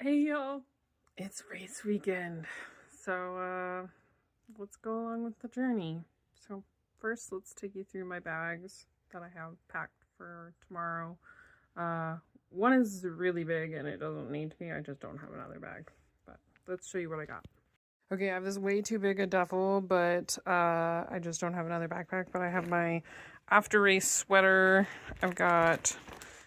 Hey y'all, it's race weekend, so let's go along with the journey. So first, let's take you through my bags that I have packed for tomorrow. Uh, one is really big and it doesn't need to be. I just don't have another bag, but let's show you what I got. Okay, I have this way too big a duffel, but I just don't have another backpack. But I have my after race sweater. I've got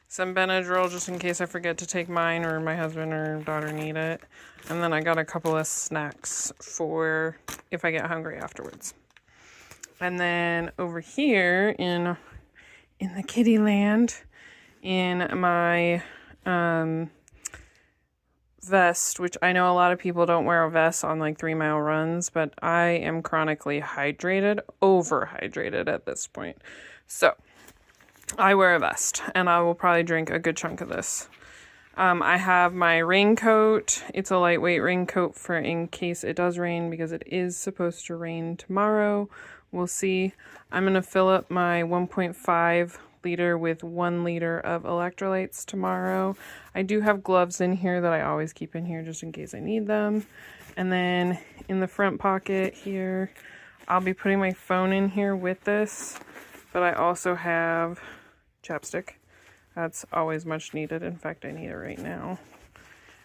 some Benadryl just in case I forget to take mine or my husband or daughter need it. And then I got a couple of snacks for if I get hungry afterwards. And then over here in the kitty land, in my vest, which I know a lot of people don't wear a vest on like 3-mile runs, but I am chronically overhydrated at this point. So I wear a vest, and I will probably drink a good chunk of this. I have my raincoat. It's a lightweight raincoat for in case it does rain, because it is supposed to rain tomorrow. We'll see. I'm going to fill up my 1.5 liter with 1 liter of electrolytes tomorrow. I do have gloves in here that I always keep in here just in case I need them. And then in the front pocket here, I'll be putting my phone in here with this, but I also have chapstick. That's always much needed. In fact, I need it right now.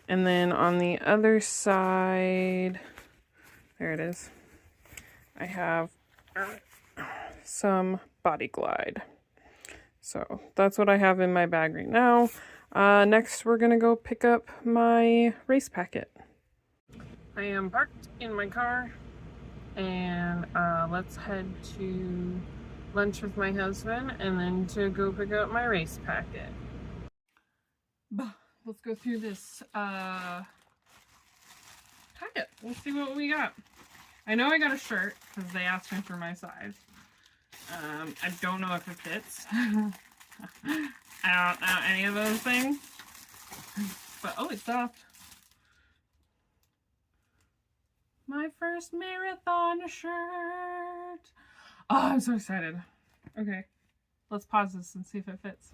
And then on the other side, there it is, I have some Body Glide. So that's what I have in my bag right now. Next, we're gonna go pick up my race packet. I am parked in my car, and let's head to lunch with my husband and then to go pick up my race packet. Let's go through this packet. Let's see what we got. I know I got a shirt because they asked me for my size. I don't know if it fits. I don't know any of those things. But oh, it's soft. My first marathon shirt. Oh, I'm so excited. Okay, let's pause this and see if it fits.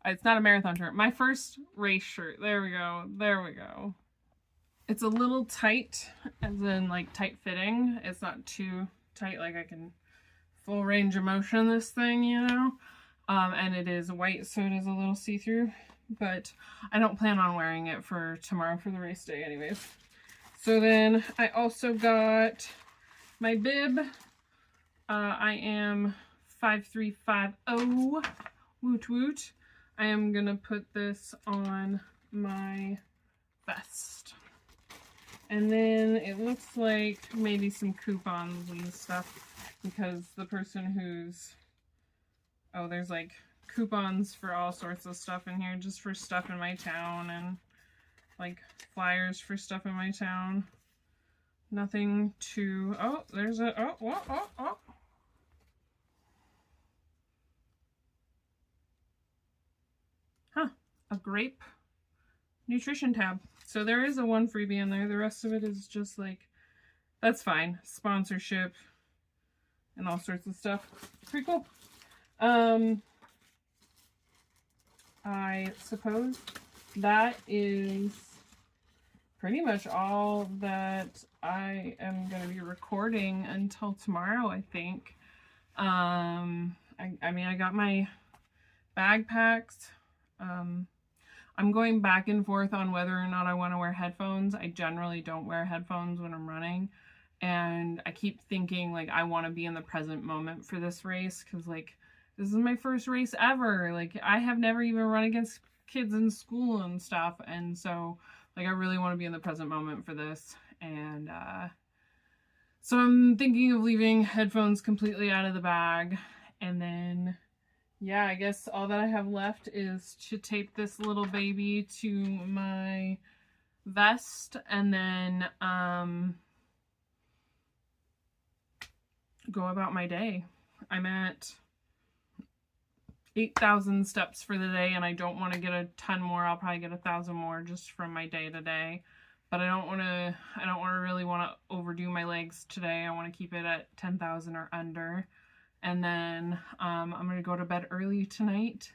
It's not a marathon shirt. My first race shirt. There we go. There we go. It's a little tight, as in like tight fitting. It's not too tight, like I can full range of motion this thing, you know? And it is white, so it is a little see-through. But I don't plan on wearing it for tomorrow for the race day anyways. So then I also got my bib. I am 5350. Woot woot. I am gonna put this on my vest. And then it looks like maybe some coupons and stuff, because the person who's, oh, there's like coupons for all sorts of stuff in here, just for stuff in my town, and like flyers for stuff in my town. Nothing too, oh, there's a, oh. Huh, a grape nutrition tab. So there is a one freebie in there. The rest of it is just like, that's fine. Sponsorship and all sorts of stuff. Pretty cool. I suppose that is pretty much all that I am going to be recording until tomorrow, I think. I mean, I got my bag packed. I'm going back and forth on whether or not I want to wear headphones. I generally don't wear headphones when I'm running. And I keep thinking, like, I want to be in the present moment for this race, because, like, this is my first race ever. Like, I have never even run against kids in school and stuff. And so, like, I really want to be in the present moment for this. And so I'm thinking of leaving headphones completely out of the bag. And then, yeah, I guess all that I have left is to tape this little baby to my vest, and then go about my day. I'm at 8,000 steps for the day, and I don't want to get a ton more. I'll probably get 1,000 more just from my day to day. But I don't really want to overdo my legs today. I want to keep it at 10,000 or under. And then I'm going to go to bed early tonight.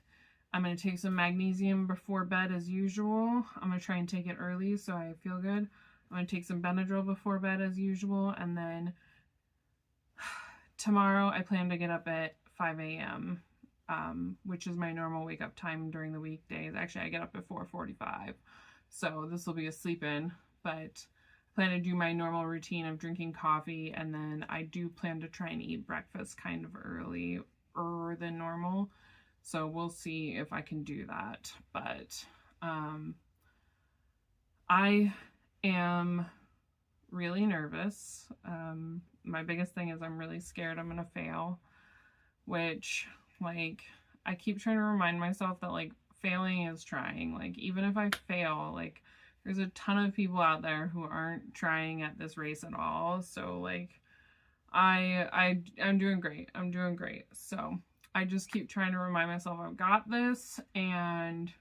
I'm going to take some magnesium before bed as usual. I'm going to try and take it early so I feel good. I'm going to take some Benadryl before bed as usual. And then tomorrow I plan to get up at 5 a.m., which is my normal wake up time during the weekdays. Actually, I get up at 4:45. So this will be a sleep in. But I plan to do my normal routine of drinking coffee. And then I do plan to try and eat breakfast kind of earlier than normal. So we'll see if I can do that. But I am really nervous. My biggest thing is I'm really scared I'm gonna fail, which, like, I keep trying to remind myself that, like, failing is trying. Like, even if I fail, like, there's a ton of people out there who aren't trying at this race at all. So, like, I'm doing great. I'm doing great. So I just keep trying to remind myself I've got this, and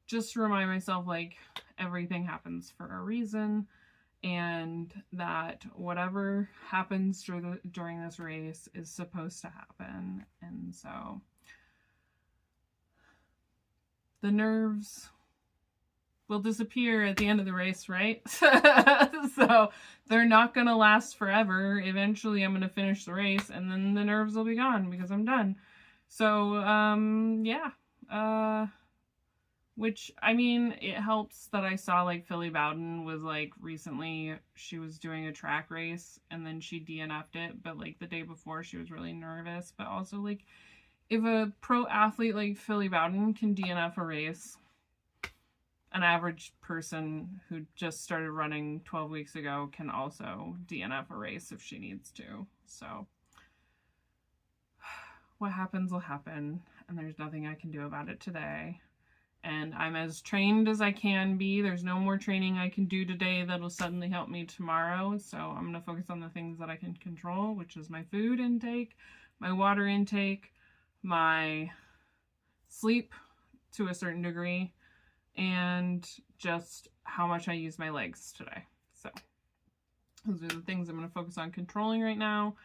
just remind myself, like, everything happens for a reason, and that whatever happens during this race is supposed to happen. And so the nerves will disappear at the end of the race, right? So they're not going to last forever. Eventually I'm going to finish the race, and then the nerves will be gone because I'm done. So, yeah. Which, I mean, it helps that I saw, like, Philly Bowden was, like, recently, she was doing a track race, and then she DNF'd it, but, like, the day before, she was really nervous. But also, like, if a pro athlete like Philly Bowden can DNF a race, an average person who just started running 12 weeks ago can also DNF a race if she needs to. So what happens will happen, and there's nothing I can do about it today. And I'm as trained as I can be. There's no more training I can do today that'll suddenly help me tomorrow. So I'm going to focus on the things that I can control, which is my food intake, my water intake, my sleep to a certain degree, and just how much I use my legs today. So those are the things I'm going to focus on controlling right now.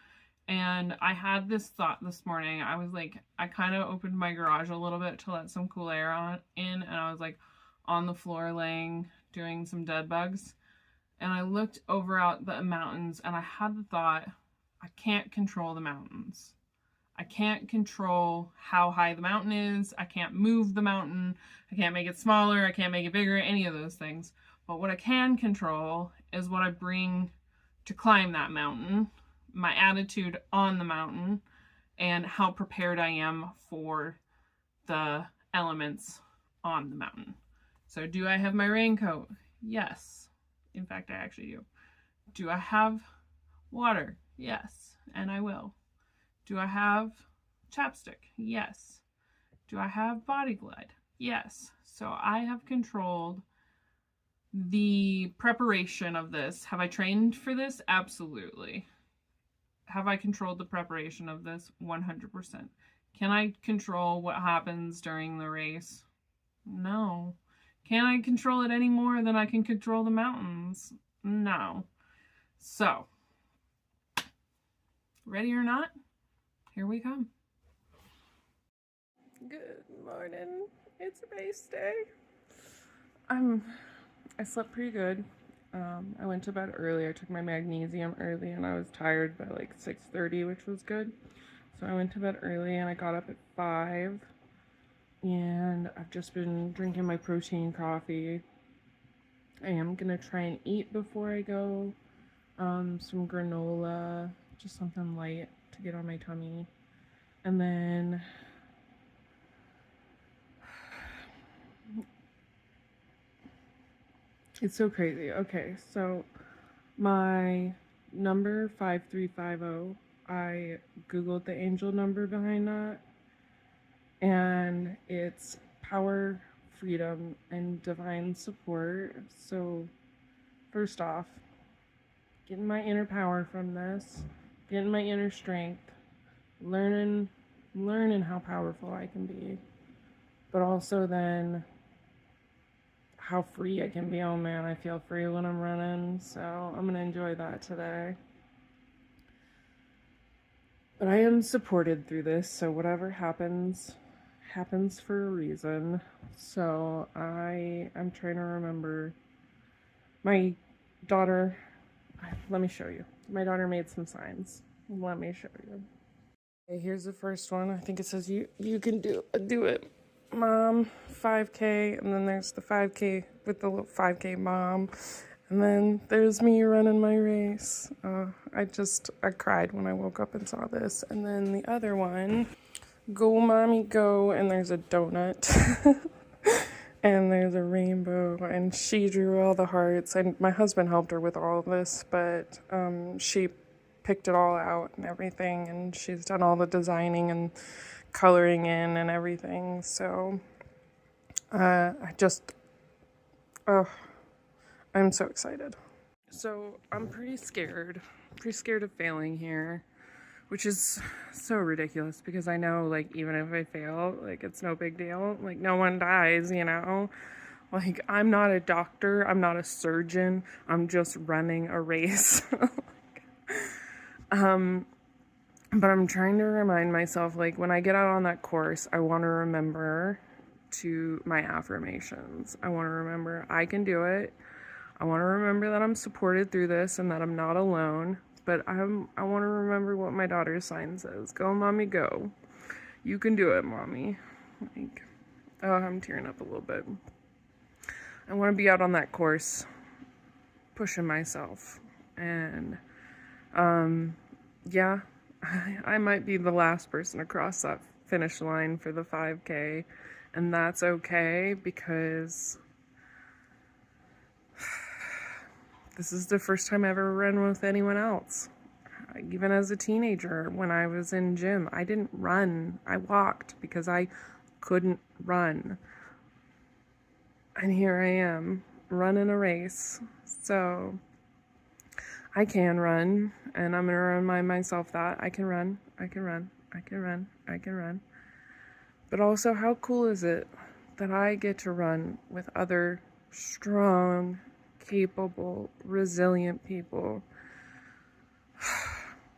And I had this thought this morning. I was like, I kind of opened my garage a little bit to let some cool air in, and I was like on the floor laying, doing some dead bugs. And I looked over out the mountains, and I had the thought, I can't control the mountains. I can't control how high the mountain is. I can't move the mountain. I can't make it smaller. I can't make it bigger, any of those things. But what I can control is what I bring to climb that mountain, my attitude on the mountain, and how prepared I am for the elements on the mountain. So do I have my raincoat? Yes. In fact, I actually do. Do I have water? Yes, and I will. Do I have chapstick? Yes. Do I have Body Glide? Yes. So I have controlled the preparation of this. Have I trained for this? Absolutely. Have I controlled the preparation of this? 100%. Can I control what happens during the race? No. Can I control it any more than I can control the mountains? No. So, ready or not, here we come. Good morning. It's race day. I slept pretty good. I went to bed early. I took my magnesium early, and I was tired by like 6:30, which was good. So I went to bed early, and I got up at 5. And I've just been drinking my protein coffee. I am gonna try and eat before I go. Some granola, just something light to get on my tummy. And then it's so crazy. Okay, so my number 5350, I googled the angel number behind that, and it's power, freedom, and divine support. So first off, getting my inner power from this, getting my inner strength, learning how powerful I can be, but also then how free I can be. Oh man, I feel free when I'm running, so I'm gonna enjoy that today. But I am supported through this, so whatever happens, happens for a reason. So I'm trying to remember. My daughter, let me show you. My daughter made some signs. Let me show you. Okay, here's the first one. I think it says you can do it, Mom. 5K, and then there's the 5K with the little 5K mom, and then there's me running my race. I cried when I woke up and saw this. And then the other one, go mommy go, and there's a donut. And there's a rainbow, and she drew all the hearts, and my husband helped her with all of this, but she picked it all out and everything, and she's done all the designing and coloring in and everything. So I'm so excited. So I'm pretty scared of failing here, which is so ridiculous, because I know, like, even if I fail, like, it's no big deal. Like, no one dies, you know? Like, I'm not a doctor. I'm not a surgeon. I'm just running a race. But I'm trying to remind myself, like, when I get out on that course, I want to remember my affirmations. I want to remember I can do it. I want to remember that I'm supported through this and that I'm not alone. But I want to remember what my daughter's sign says. Go, mommy, go. You can do it, mommy. Like, oh, I'm tearing up a little bit. I want to be out on that course, pushing myself. And, yeah, I might be the last person across that finish line for the 5K. And that's okay, because this is the first time I ever ran with anyone else. Even as a teenager, when I was in gym, I didn't run. I walked because I couldn't run. And here I am, running a race. So I can run, and I'm going to remind myself that I can run, I can run, I can run, I can run. But also, how cool is it that I get to run with other strong, capable, resilient people?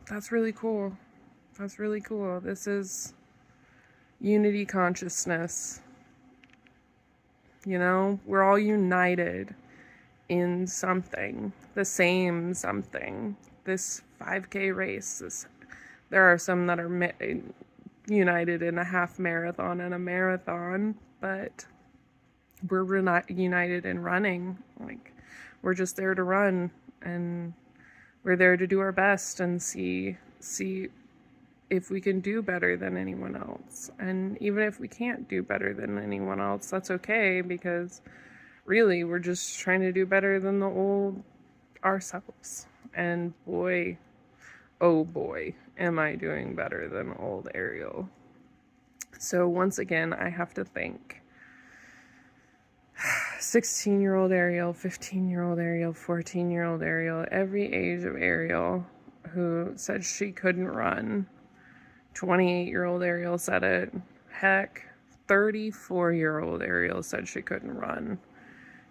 That's really cool. That's really cool. This is unity consciousness. You know, we're all united in something, the same something. This 5K race, there are some that are united in a half marathon and a marathon, but we're not united in running. Like, we're just there to run, and we're there to do our best and see if we can do better than anyone else. And even if we can't do better than anyone else, that's okay, because really we're just trying to do better than the old ourselves. And boy, oh boy, am I doing better than old Ariel. So once again, I have to thank 16-year-old Ariel, 15-year-old Ariel, 14-year-old Ariel, every age of Ariel who said she couldn't run. 28-year-old Ariel said it. Heck, 34-year-old Ariel said she couldn't run.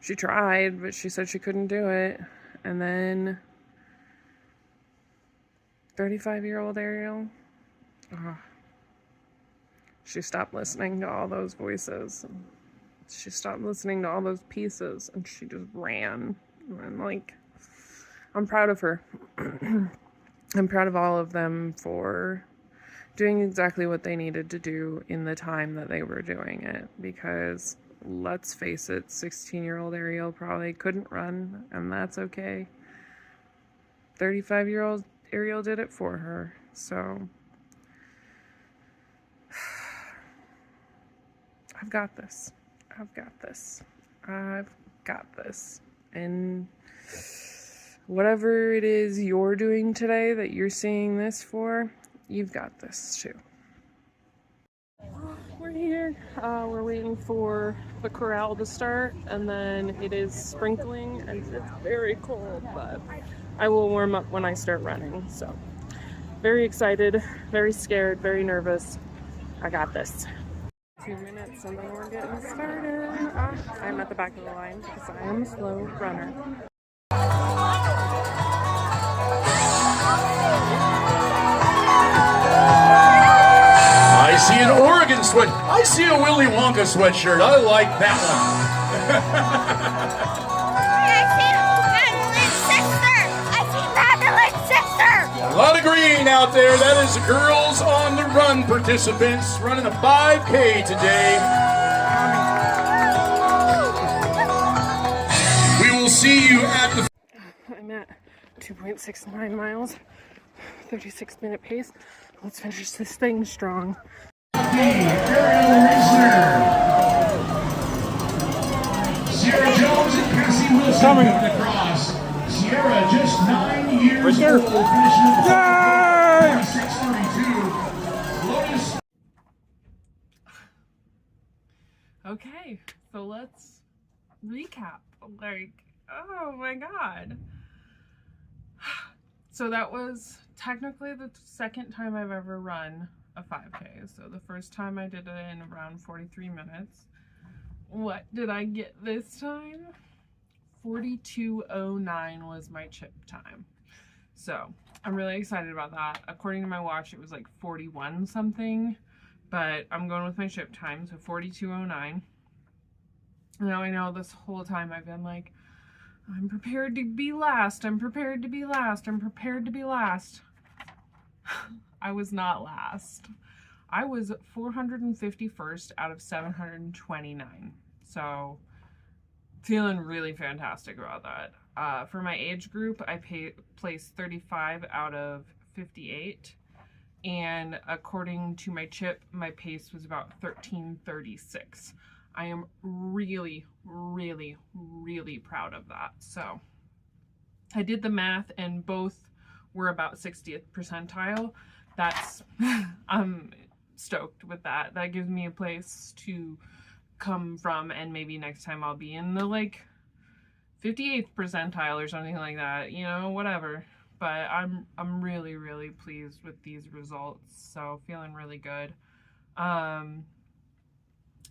She tried, but she said she couldn't do it. And then 35-year-old Ariel, she stopped listening to all those voices. She stopped listening to all those pieces, and she just ran. And, like, I'm proud of her. I'm proud of all of them for doing exactly what they needed to do in the time that they were doing it. Because, let's face it, 16-year-old Ariel probably couldn't run, and that's okay. 35-year-old Ariel did it for her. So I've got this. I've got this. I've got this. And whatever it is you're doing today that you're seeing this for, you've got this too. We're here. We're waiting for the corral to start, and then it is sprinkling, and it's very cold, but I will warm up when I start running. So very excited, very scared, very nervous. I got this. 2 minutes and then we're getting started. I'm at the back of the line because I am a slow runner. I see an Oregon sweat. I see a Willy Wonka sweatshirt. I like that one. A lot of green out there. That is Girls on the Run participants running a 5K today. We will see you at the... I'm at 2.69 miles, 36-minute pace. Let's finish this thing strong. Aerial racer. Sierra Jones and Cassie Wilson coming across. Sierra, just 9 years old, finishing up the 6:32. Lotus. Okay, so let's recap. Like, oh my god. So that was technically the second time I've ever run a 5K. So the first time I did it in around 43 minutes. What did I get this time? 42:09 was my chip time. So I'm really excited about that. According to my watch, it was like 41 something, but I'm going with my chip time, so 42:09. Now I know this whole time I've been like, I'm prepared to be last. I'm prepared to be last. I'm prepared to be last. I was not last. I was 451st out of 729. So feeling really fantastic about that. For my age group, I placed 35 out of 58. And according to my chip, my pace was about 13:36. I am really, really, really proud of that. So I did the math and both were about 60th percentile. That's, I'm stoked with that. That gives me a place to come from, and maybe next time I'll be in the like 58th percentile or something like that, you know, whatever. But I'm really, really pleased with these results. So feeling really good.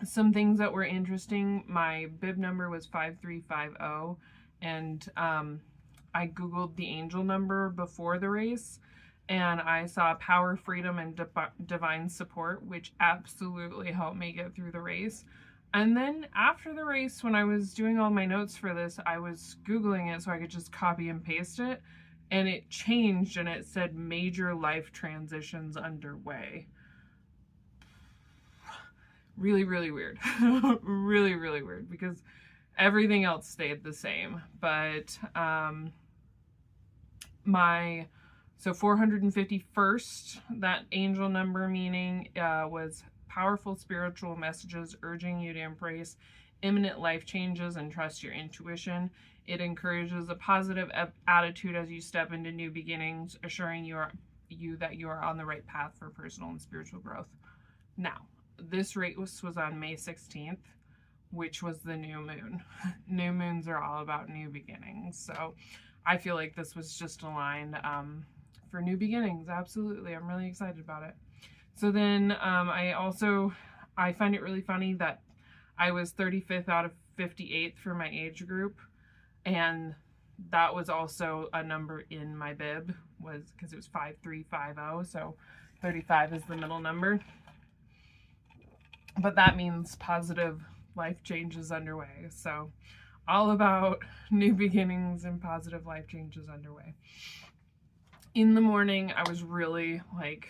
Some things that were interesting, my bib number was 5350, and I googled the angel number before the race, and I saw power, freedom, and divine support, which absolutely helped me get through the race. And then after the race, when I was doing all my notes for this, I was googling it so I could just copy and paste it, and it changed and it said major life transitions underway. Really, really weird. Really, really weird, because everything else stayed the same. But so 451st, that angel number meaning was powerful spiritual messages urging you to embrace imminent life changes and trust your intuition. It encourages a positive attitude as you step into new beginnings, assuring you that you are on the right path for personal and spiritual growth. Now, this race was on May 16th, which was the new moon. New moons are all about new beginnings. So I feel like this was just aligned for new beginnings. Absolutely. I'm really excited about it. So then I find it really funny that I was 35th out of 58th for my age group. And that was also a number in my bib, was because it was 5350. So 35 is the middle number. But that means positive life changes underway. So all about new beginnings and positive life changes underway. In the morning, I was really like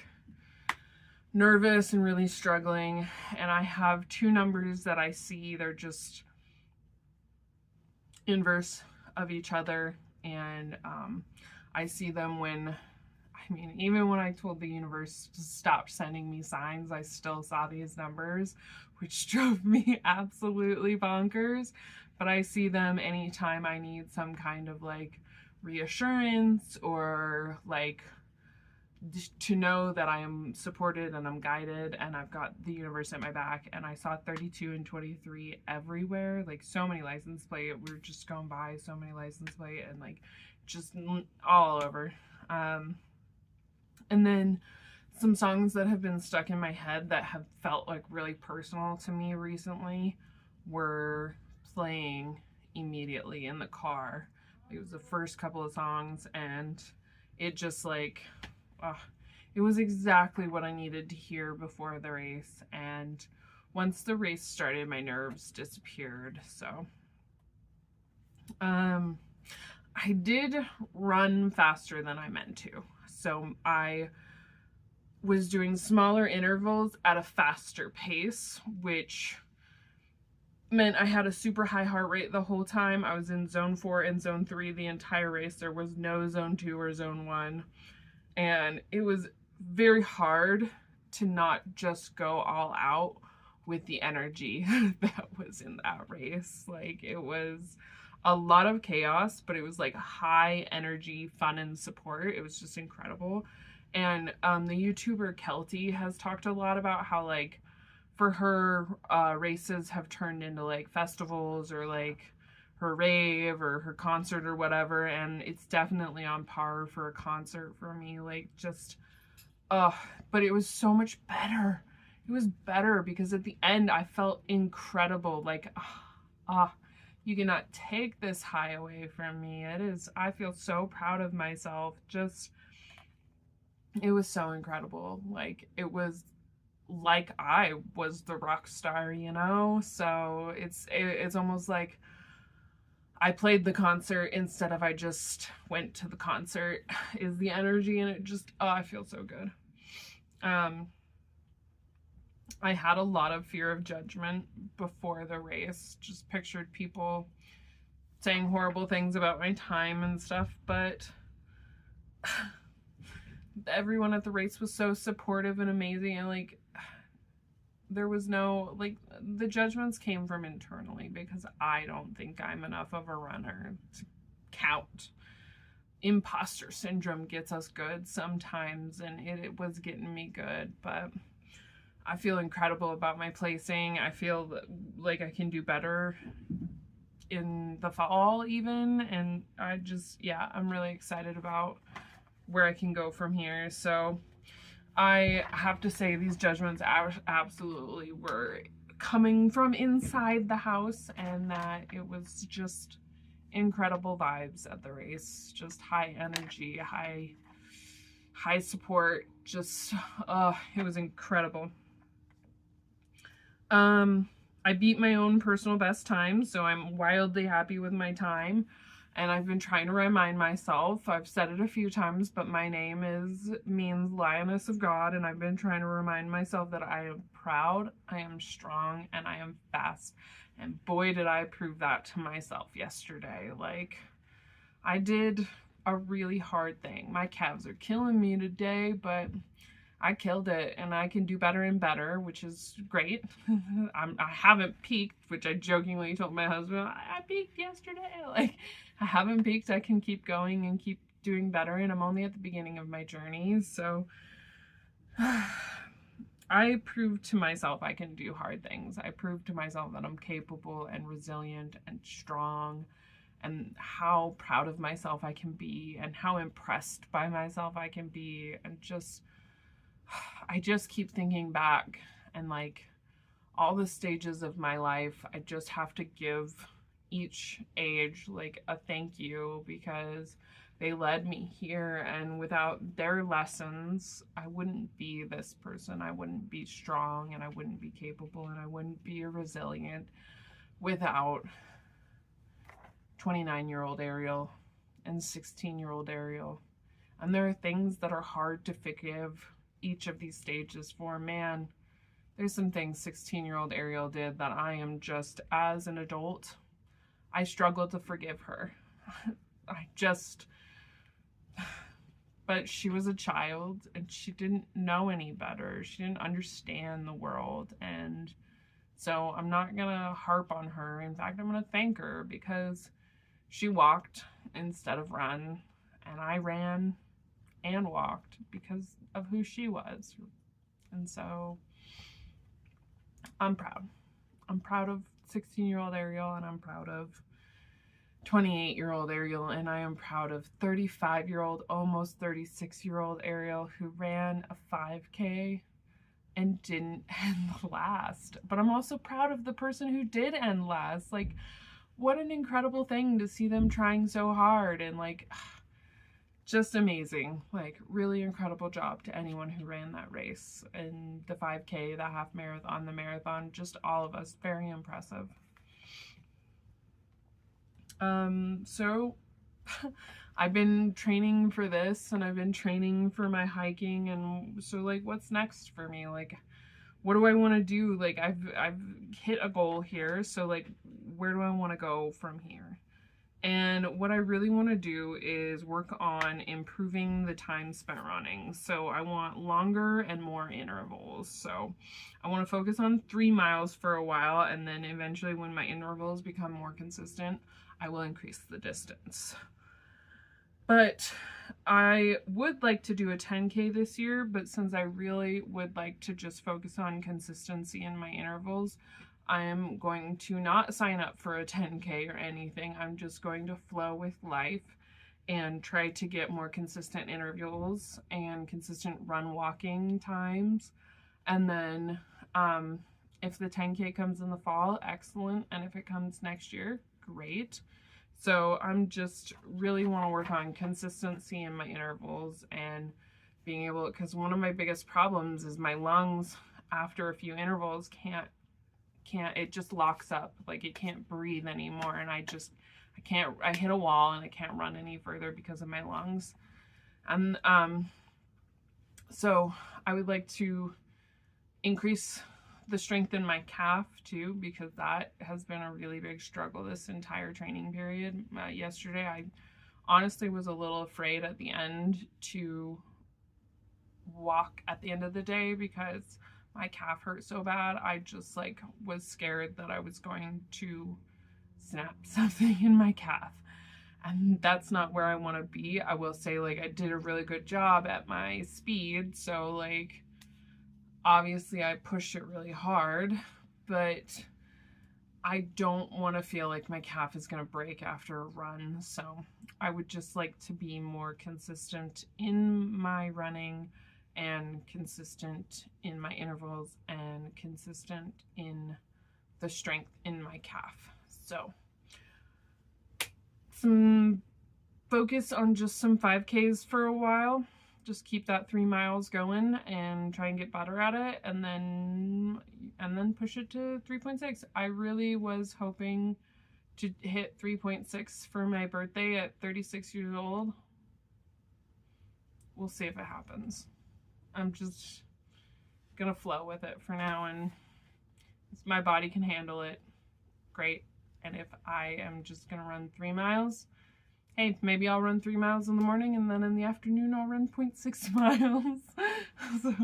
nervous and really struggling. And I have two numbers that I see. They're just inverse of each other. And I see them when, I mean, even when I told the universe to stop sending me signs, I still saw these numbers, which drove me absolutely bonkers. But I see them anytime I need some kind of like reassurance or like to know that I am supported and I'm guided and I've got the universe at my back. And I saw 32 and 23 everywhere, like so many license plate. We were just going by so many license plate and like just all over. And then some songs that have been stuck in my head that have felt like really personal to me recently were playing immediately in the car. It was the first couple of songs and it just like, it was exactly what I needed to hear before the race. And once the race started, my nerves disappeared. So, I did run faster than I meant to. So I was doing smaller intervals at a faster pace, which meant I had a super high heart rate the whole time. I was in zone 4 and zone 3 the entire race. There was no zone 2 or zone 1. And it was very hard to not just go all out with the energy that was in that race. Like, it was a lot of chaos, but it was like high energy, fun, and support. It was just incredible. And the YouTuber Kelty has talked a lot about how, like, for her, races have turned into like festivals or like her rave or her concert or whatever, and it's definitely on par for a concert for me. Like, just but it was so much better. It was better because at the end I felt incredible. Like, you cannot take this high away from me. I feel so proud of myself. Just, it was so incredible. Like, it was like I was the rock star, you know? So it's almost like I played the concert instead of I just went to the concert is the energy, and it just, I feel so good. I had a lot of fear of judgment before the race. Just pictured people saying horrible things about my time and stuff, but everyone at the race was so supportive and amazing, and like, there was no, like, the judgments came from internally because I don't think I'm enough of a runner to count. Imposter syndrome gets us good sometimes, and it was getting me good, but I feel incredible about my placing. I feel like I can do better in the fall even, and I just, yeah, I'm really excited about where I can go from here. So I have to say these judgments absolutely were coming from inside the house, and that it was just incredible vibes at the race. Just high energy, high support. Just, it was incredible. I beat my own personal best time, so I'm wildly happy with my time. And I've been trying to remind myself, I've said it a few times, but my name means Lioness of God, and I've been trying to remind myself that I am proud, I am strong, and I am fast. And boy, did I prove that to myself yesterday. Like, I did a really hard thing. My calves are killing me today, but I killed it, and I can do better and better, which is great. I haven't peaked, which I jokingly told my husband, I peaked yesterday. Like, I haven't peaked. I can keep going and keep doing better, and I'm only at the beginning of my journey. So I proved to myself I can do hard things. I proved to myself that I'm capable and resilient and strong, and how proud of myself I can be, and how impressed by myself I can be. And just, I just keep thinking back, and like all the stages of my life, I just have to give each age like a thank you, because they led me here, and without their lessons, I wouldn't be this person. I wouldn't be strong, and I wouldn't be capable, and I wouldn't be resilient without 29-year-old Ariel and 16-year-old Ariel. And there are things that are hard to forgive each of these stages for. Man, there's some things 16-year-old Ariel did that I am just, as an adult, I struggle to forgive her. But she was a child, and she didn't know any better. She didn't understand the world, and so I'm not gonna harp on her. In fact, I'm gonna thank her, because she walked instead of run, and I ran and walked because of who she was. And so I'm proud. I'm proud of 16-year-old Ariel, and I'm proud of 28-year-old Ariel, and I am proud of 35-year-old, almost 36-year-old Ariel, who ran a 5K and didn't end last. But I'm also proud of the person who did end last. Like, what an incredible thing to see them trying so hard, and like, just amazing. Like, really incredible job to anyone who ran that race, and the 5K, the half marathon, the marathon, just all of us. Very impressive. So I've been training for this, and I've been training for my hiking, and so like, what's next for me? Like, what do I want to do? Like, I've hit a goal here, so like, where do I want to go from here? And what I really want to do is work on improving the time spent running. So I want longer and more intervals. So I want to focus on 3 miles for a while, and then eventually when my intervals become more consistent, I will increase the distance. But I would like to do a 10K this year, but since I really would like to just focus on consistency in my intervals, I am going to not sign up for a 10K or anything. I'm just going to flow with life and try to get more consistent intervals and consistent run walking times. And then if the 10K comes in the fall, excellent. And if it comes next year, great. So I'm just really want to work on consistency in my intervals and being able, because one of my biggest problems is my lungs after a few intervals can't, it just locks up. Like, it can't breathe anymore, and I hit a wall and I can't run any further because of my lungs. And so I would like to increase the strength in my calf too, because that has been a really big struggle this entire training period. Yesterday I honestly was a little afraid at the end to walk at the end of the day because my calf hurt so bad. I just like was scared that I was going to snap something in my calf, and that's not where I want to be. I will say, like, I did a really good job at my speed, so like obviously I pushed it really hard, but I don't want to feel like my calf is going to break after a run. So I would just like to be more consistent in my running and consistent in my intervals and consistent in the strength in my calf. So some focus on just some 5Ks for a while. Just keep that 3 miles going and try and get better at it, and then push it to 3.6. I really was hoping to hit 3.6 for my birthday at 36 years old. We'll see if it happens. I'm just gonna flow with it for now, and if my body can handle it, great. And if I am just gonna run 3 miles, hey, maybe I'll run 3 miles in the morning, and then in the afternoon I'll run 0.6 miles. So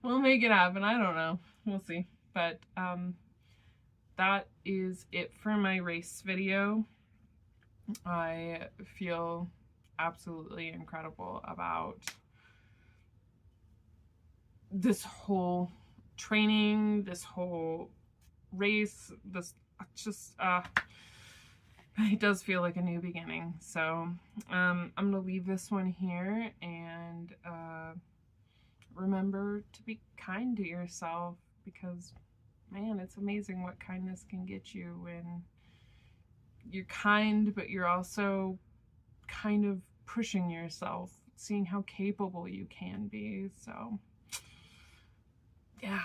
we'll make it happen. I don't know. We'll see. But that is it for my race video. I feel absolutely incredible about this whole training, this whole race, this just it does feel like a new beginning. So I'm gonna leave this one here, and remember to be kind to yourself, because man, it's amazing what kindness can get you when you're kind, but you're also kind of pushing yourself, seeing how capable you can be. So yeah.